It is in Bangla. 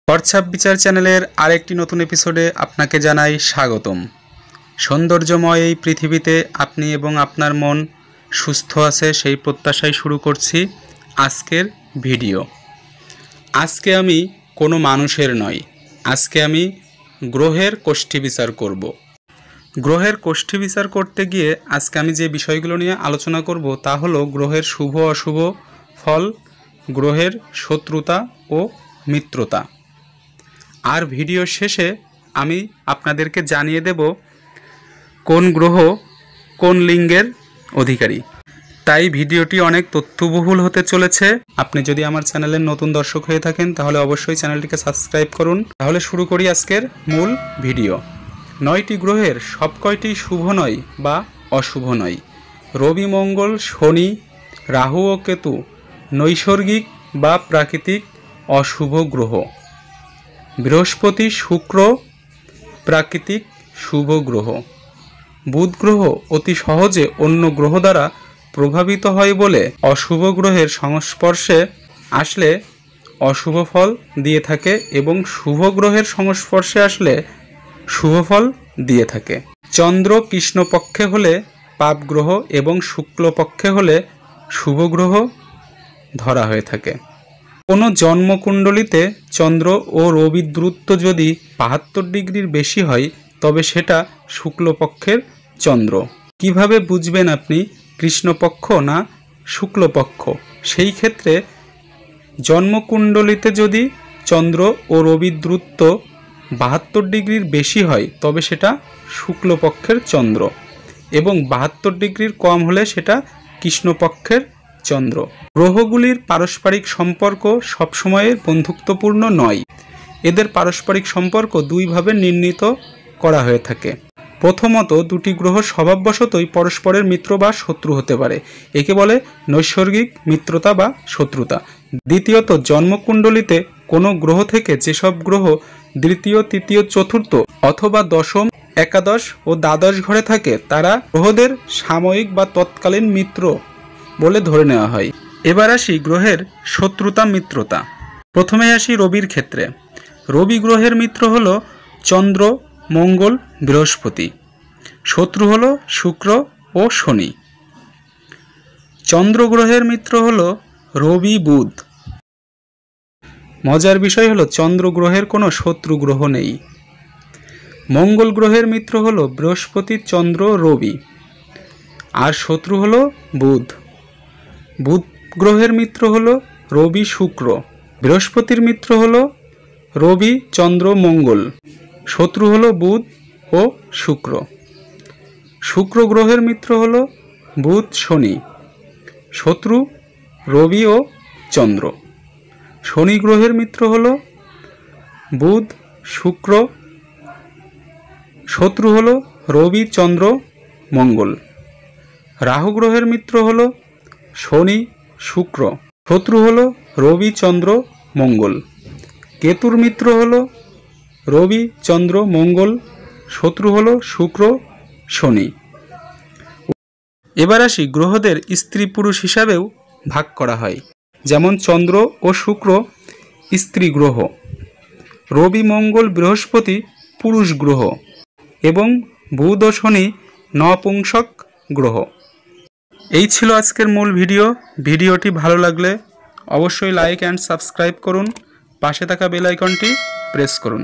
হোয়াটসঅ্যাপ বিচার চ্যানেলের আরেকটি নতুন এপিসোডে আপনাকে জানাই স্বাগতম। সৌন্দর্যময় এই পৃথিবীতে আপনি এবং আপনার মন সুস্থ আছে সেই প্রত্যাশায় শুরু করছি আজকের ভিডিও। আজকে আমি কোনো মানুষের নয়, আজকে আমি গ্রহের কোষ্ঠী বিচার করব। গ্রহের কোষ্ঠী বিচার করতে গিয়ে আজকে আমি যে বিষয়গুলো নিয়ে আলোচনা করব তা হলো গ্রহের শুভ অশুভ ফল, গ্রহের শত্রুতা ও মিত্রতা। আর ভিডিও শেষে আমি আপনাদেরকে জানিয়ে দেব কোন গ্রহ কোন লিঙ্গের অধিকারী। তাই ভিডিওটি অনেক তথ্যবহুল হতে চলেছে। আপনি যদি আমার চ্যানেলের নতুন দর্শক হয়ে থাকেন তাহলে অবশ্যই চ্যানেলটিকে সাবস্ক্রাইব করুন। তাহলে শুরু করি আজকের মূল ভিডিও। 9টি গ্রহের সব কয়টি শুভ নয় বা অশুভ নয়। রবি, মঙ্গল, শনি, রাহু ও কেতু নৈসর্গিক বা প্রাকৃতিক অশুভ গ্রহ। বৃহস্পতি, শুক্র প্রাকৃতিক শুভ গ্রহ। বুধ গ্রহ অতি সহজে অন্য গ্রহ দ্বারা প্রভাবিত হয় বলে অশুভ গ্রহের সংস্পর্শে আসলে অশুভ ফল দিয়ে থাকে এবং শুভ গ্রহের সংস্পর্শে আসলে শুভ ফল দিয়ে থাকে। চন্দ্র কৃষ্ণপক্ষে হলে পাপ গ্রহ এবং শুক্লপক্ষে হলে শুভ গ্রহ ধরা হয়ে থাকে। কোনো জন্মকুণ্ডলিতে চন্দ্র ও রবির দূরত্ব যদি 72 ডিগ্রির বেশি হয় তবে সেটা শুক্লপক্ষের চন্দ্র। কিভাবে বুঝবেন আপনি কৃষ্ণপক্ষ না শুক্লপক্ষ? সেই ক্ষেত্রে জন্মকুণ্ডলিতে যদি চন্দ্র ও রবির দূরত্ব 72 ডিগ্রির বেশি হয় তবে সেটা শুক্লপক্ষের চন্দ্র এবং 72 ডিগ্রির কম হলে সেটা কৃষ্ণপক্ষের চন্দ্র। গ্রহগুলির পারস্পরিক সম্পর্ক সবসময় বন্ধুত্বপূর্ণ নয়। এদের পারস্পরিক সম্পর্ক দুইভাবে নির্ণীত করা হয়ে থাকে। প্রথমত, দুটি গ্রহ স্বভাববশতই পরস্পরের মিত্র বা শত্রু হতে পারে, একে বলে নৈসর্গিক মিত্রতা বা শত্রুতা। দ্বিতীয়ত, জন্মকুণ্ডলিতে কোনো গ্রহ থেকে যেসব গ্রহ দ্বিতীয়, তৃতীয়, চতুর্থ অথবা দশম, একাদশ ও দ্বাদশ ঘরে থাকে তারা গ্রহদের সাময়িক বা তৎকালীন মিত্র বলে ধরে নেওয়া হয়। এবার আসি গ্রহের শত্রুতা মিত্রতা। প্রথমে আসি রবির ক্ষেত্রে। রবি গ্রহের মিত্র হলো চন্দ্র, মঙ্গল, বৃহস্পতি। শত্রু হলো শুক্র ও শনি। চন্দ্র গ্রহের মিত্র হলো রবি, বুধ। মজার বিষয় হলো চন্দ্র গ্রহের কোনো শত্রু গ্রহ নেই। মঙ্গল গ্রহের মিত্র হলো বৃহস্পতি, চন্দ্র, রবি। আর শত্রু হলো বুধ। বুধ গ্রহের মিত্র হলো রবি, শুক্র। বৃহস্পতির মিত্র হলো রবি, চন্দ্র, মঙ্গল। শত্রু হলো বুধ ও শুক্র। শুক্র গ্রহের মিত্র হলো বুধ, শনি। শত্রু রবি ও চন্দ্র। শনি গ্রহের মিত্র হলো বুধ, শুক্র। শত্রু হলো রবি, চন্দ্র, মঙ্গল। রাহু গ্রহের মিত্র হলো শনি, শুক্র। শত্রু হলো রবি, চন্দ্র, মঙ্গল। কেতুর মিত্র হলো রবি, চন্দ্র, মঙ্গল। শত্রু হলো শুক্র, শনি। এবার আসি গ্রহদের স্ত্রী পুরুষ হিসাবেও ভাগ করা হয়। যেমন চন্দ্র ও শুক্র স্ত্রী গ্রহ, রবি, মঙ্গল, বৃহস্পতি পুরুষ গ্রহ এবং বুধ ও শনি নপুংসক গ্রহ। এই ছিল আজকের মূল ভিডিও। ভিডিওটি ভালো লাগলে অবশ্যই লাইক অ্যান্ড সাবস্ক্রাইব করুন। পাশে থাকা বেল আইকনটি প্রেস করুন।